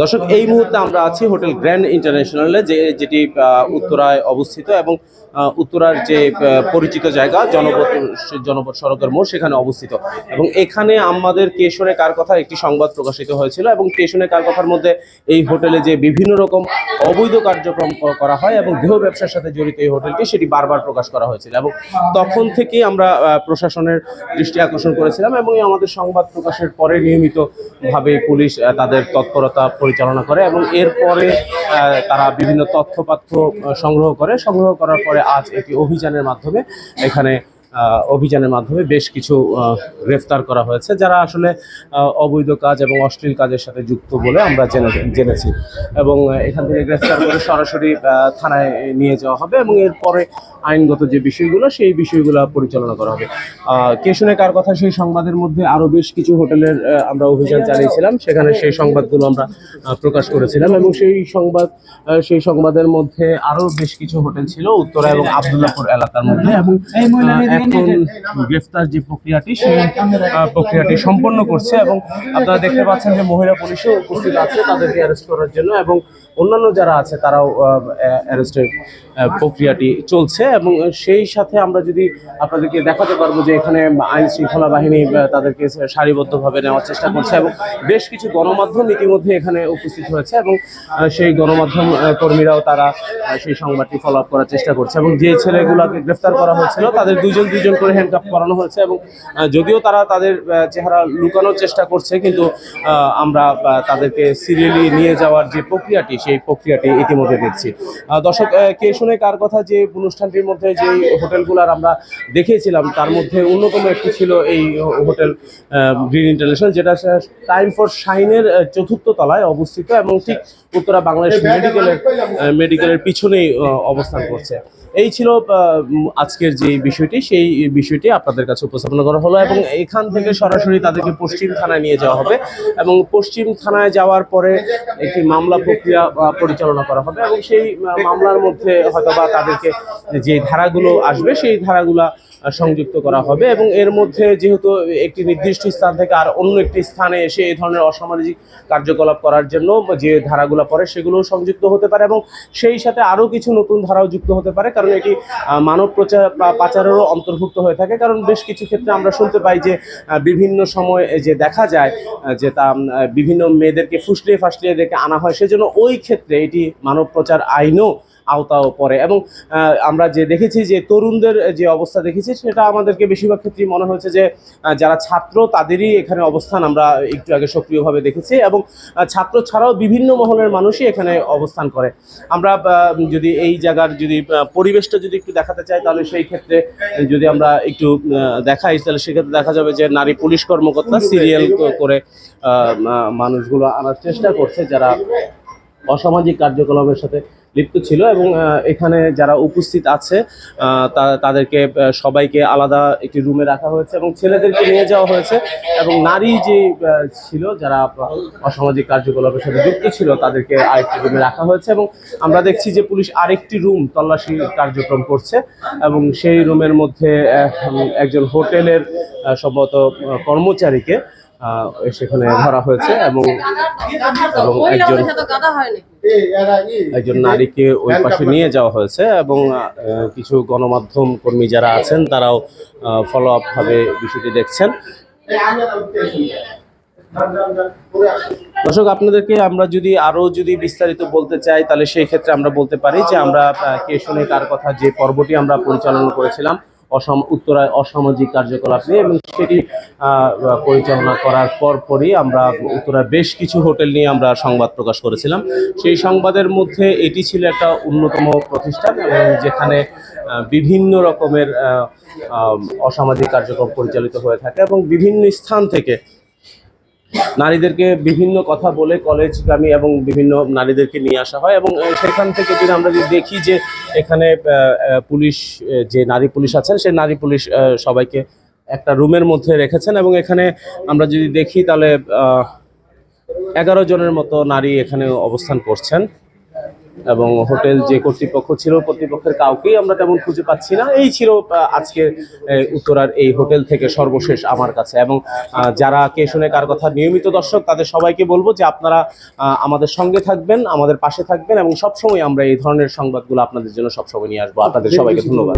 দর্শক, এই মুহূর্তে আমরা আছি হোটেল গ্র্যান্ড ইন্টারন্যাশনালে, যেটি উত্তরায় অবস্থিত এবং উত্তরার যে পরিচিত জায়গা জনপথ সড়কের মোড় সেখানে অবস্থিত। এবং এখানে আমাদের কেশরে কার কথা একটি সংবাদ প্রকাশিত হয়েছিল এবং কেশরে কার কথার মধ্যে এই হোটেলে যে বিভিন্ন রকম অবৈধ কার্যক্রম করা হয় এবং দেহ ব্যবসার সাথে জড়িত এই হোটেলটি, সেটি বারবার প্রকাশ করা হয়েছিল এবং তখন থেকেই আমরা প্রশাসনের দৃষ্টি আকর্ষণ করেছিলাম এবং আমাদের সংবাদ প্রকাশের পরে নিয়মিতভাবে পুলিশ তাদের তৎপরতা পরিচালনা করে এবং এরপরে তারা বিভিন্ন তথ্যপাত্র সংগ্রহ করার পরে আজ একটি অভিযানের মাধ্যমে বেশ কিছু গ্রেফতার করা হয়েছে, যারা আসলে অবৈধ কাজ এবং অশ্লীল কাজের সাথে যুক্ত বলে আমরা জেনেছি। এবং এখান থেকে গ্রেফতার করে সরাসরি থানায় নিয়ে যাওয়া হবে এবং এরপরে আইনগত যে বিষয়গুলো সেই বিষয়গুলো পরিচালনা করা হবে। কেশনে কার কথা সেই সংবাদের মধ্যে আরও বেশ কিছু হোটেলের আমরা অভিযান চালিয়েছিলাম, সেখানে সেই সংবাদগুলো আমরা প্রকাশ করেছিলাম এবং সেই সংবাদের মধ্যে আরও বেশ কিছু হোটেল ছিল উত্তরা এবং আবদুল্লাহপুর এলাকার মধ্যে। এবং এখন গ্রেফতার যে প্রক্রিয়াটি, সেই প্রক্রিয়াটি সম্পন্ন করছে এবং আপনারা দেখতে পাচ্ছেন যে মহিলা পুলিশও উপস্থিত আছে তাদেরকে অ্যারেস্ট করার জন্য এবং অন্যান্য যারা আছে তারাও অ্যারেস্টের প্রক্রিয়াটি চলছে। এবং সেই সাথে আমরা যদি আপনাদেরকে দেখাতে পারবো যে এখানে আইন শৃঙ্খলা বাহিনী তাদেরকে সারিবদ্ধভাবে নেওয়ার চেষ্টা করছে এবং বেশ কিছু গণমাধ্যম ইতিমধ্যে এখানে উপস্থিত হয়েছে এবং সেই গণমাধ্যম কর্মীরাও তারা সেই সংবাদটি ফলো আপ করার চেষ্টা করছে এবং যে ছেলেগুলোকে গ্রেফতার করা হয়েছিল তাদের দুজন করে হ্যান্ডকাপ করানো হয়েছে এবং যদিও তারা তাদের চেহারা লুকানোর চেষ্টা করছে, কিন্তু আমরা তাদেরকে সিরিয়ালি নিয়ে যাওয়ার যে প্রক্রিয়াটি সেই প্রক্রিয়াটি ইতিমধ্যে দেখছি। দর্শক, কে শুনে কার কথা যে অনুষ্ঠানটির মধ্যে যে হোটেলগুলোর আমরা দেখিয়েছিলাম তার মধ্যে অন্যতম একটি ছিল এই হোটেল গ্রিন ইন্টারন্যাশনাল, যেটা টাইম ফর শাইনের ৪র্থ তলায় অবস্থিত এবং ঠিক উত্তরা বাংলাদেশ মেডিকেলের পিছনেই অবস্থান করছে। এই ছিল আজকের যে বিষয়টি, সেই বিষয়টি আপনাদের কাছে উপস্থাপন করা হলো এবং এখান থেকে সরাসরি তাদেরকে পশ্চিম থানায় নিয়ে যাওয়া হবে এবং পশ্চিম থানায় যাওয়ার পরে একটি মামলা প্রক্রিয়া পরিচালনা করা হবে এবং সেই মামলার মধ্যে হয়তোবা তাদেরকে যে ধারাগুলো আসবে সেই ধারাগুলা সংযুক্ত করা হবে এবং এর মধ্যে যেহেতু একটি নির্দিষ্ট স্থান থেকে আর অন্য একটি স্থানে এসে এই ধরনের অসামাজিক কার্যকলাপ করার জন্য যে ধারাগুলো পড়ে সেগুলোও সংযুক্ত হতে পারে এবং সেই সাথে আরও কিছু নতুন ধারাও যুক্ত হতে পারে, কারণ এটি মানব পাচারেরও অন্তর্ভুক্ত হয়ে থাকে। কারণ বেশ কিছু ক্ষেত্রে আমরা শুনতে পাই যে বিভিন্ন সময় যে দেখা যায় যে তা বিভিন্ন মেয়েদেরকে ফাসলিয়ে দেখে আনা হয়, সেজন্য ওই ক্ষেত্রে এটি মানব পাচার আইনও আওতাও পড়ে। এবং আমরা যে দেখেছি যে তরুণদের যে অবস্থা দেখেছি সেটা আমাদেরকে বেশিরভাগ ক্ষেত্রেই মনে হয়েছে যে যারা ছাত্র তাদেরই এখানে অবস্থান আমরা একটু আগে সক্রিয়ভাবে দেখেছি এবং ছাত্র ছাড়াও বিভিন্ন মহলের মানুষই এখানে অবস্থান করে। আমরা যদি এই জায়গার যদি পরিবেশটা যদি একটু দেখাতে চাই তাহলে সেই ক্ষেত্রে যদি আমরা একটু দেখাই তাহলে সেক্ষেত্রে দেখা যাবে যে নারী পুলিশ কর্মকর্তা সিরিয়াল করে মানুষগুলো আনার চেষ্টা করছে যারা অসামাজিক কার্যকলাপের সাথে লিপ্ত ছিল এবং এখানে যারা উপস্থিত আছে তাদেরকে সবাইকে আলাদা একটি রুমে রাখা হয়েছে এবং ছেলেদেরকে নিয়ে যাওয়া হয়েছে এবং নারী যে ছিল যারা অসামাজিক কার্যকলাপের সাথে যুক্ত ছিল তাদেরকে আরেকটি রুমে রাখা হয়েছে এবং আমরা দেখছি যে পুলিশ আরেকটি রুম তল্লাশি কার্যক্রম করছে এবং সেই রুমের মধ্যে একজন হোটেলের সম্ভবত কর্মচারীকে সেখানে ধরা হয়েছে এবং একজন নারীকে ওই পাশে নিয়ে যাওয়া হয়েছে এবং কিছু গণমাধ্যম কর্মী যারা আছেন তারাও ফলো আপ ভাবে বিষয়টি দেখছেন। দর্শক, আপনাদেরকে আমরা যদি বিস্তারিত বলতে চাই তাহলে সেই ক্ষেত্রে আমরা বলতে পারি যে আমরা কে শুনে কার কথা যে পর্বটি আমরা পরিচালনা করেছিলাম উত্তরায় অসামাজিক কার্যকলাপ নিয়ে এবং সেটি পরিচালনা করার পরই আমরা উত্তরায় বেশ কিছু হোটেল নিয়ে আমরা সংবাদ প্রকাশ করেছিলাম। সেই সংবাদের মধ্যে এটি ছিল একটা অন্যতম প্রতিষ্ঠান এবং যেখানে বিভিন্ন রকমের অসামাজিক কার্যক্রম পরিচালিত হয়ে থাকে এবং বিভিন্ন স্থান থেকে নারীদেরকে বিভিন্ন কথা বলে কলেজগামী এবং বিভিন্ন নারীদেরকে নিয়ে আসা হয় এবং সেখান থেকে যদি আমরা দেখি যে এখানে পুলিশ যে নারী পুলিশ আছেন সেই নারী পুলিশ সবাইকে একটা রুমের মধ্যে রেখেছেন এবং এখানে আমরা যদি দেখি তাহলে 11 জনের মতো নারী এখানে অবস্থান করছেন এবং হোটেল যে কর্তৃপক্ষ ছিল, কর্তৃপক্ষের কাউকেই আমরা তেমন খুঁজে পাচ্ছি না। এই ছিল আজকে উত্তরার এই হোটেল থেকে সর্বশেষ আমার কাছে। এবং যারা কে শুনে কার কথা নিয়মিত দর্শক, তাদের সবাইকে বলবো যে আপনারা আমাদের সঙ্গে থাকবেন, আমাদের পাশে থাকবেন এবং সবসময় আমরা এই ধরনের সংবাদগুলো আপনাদের জন্য সবসময় নিয়ে আসবো। আপনাদের সবাইকে ধন্যবাদ।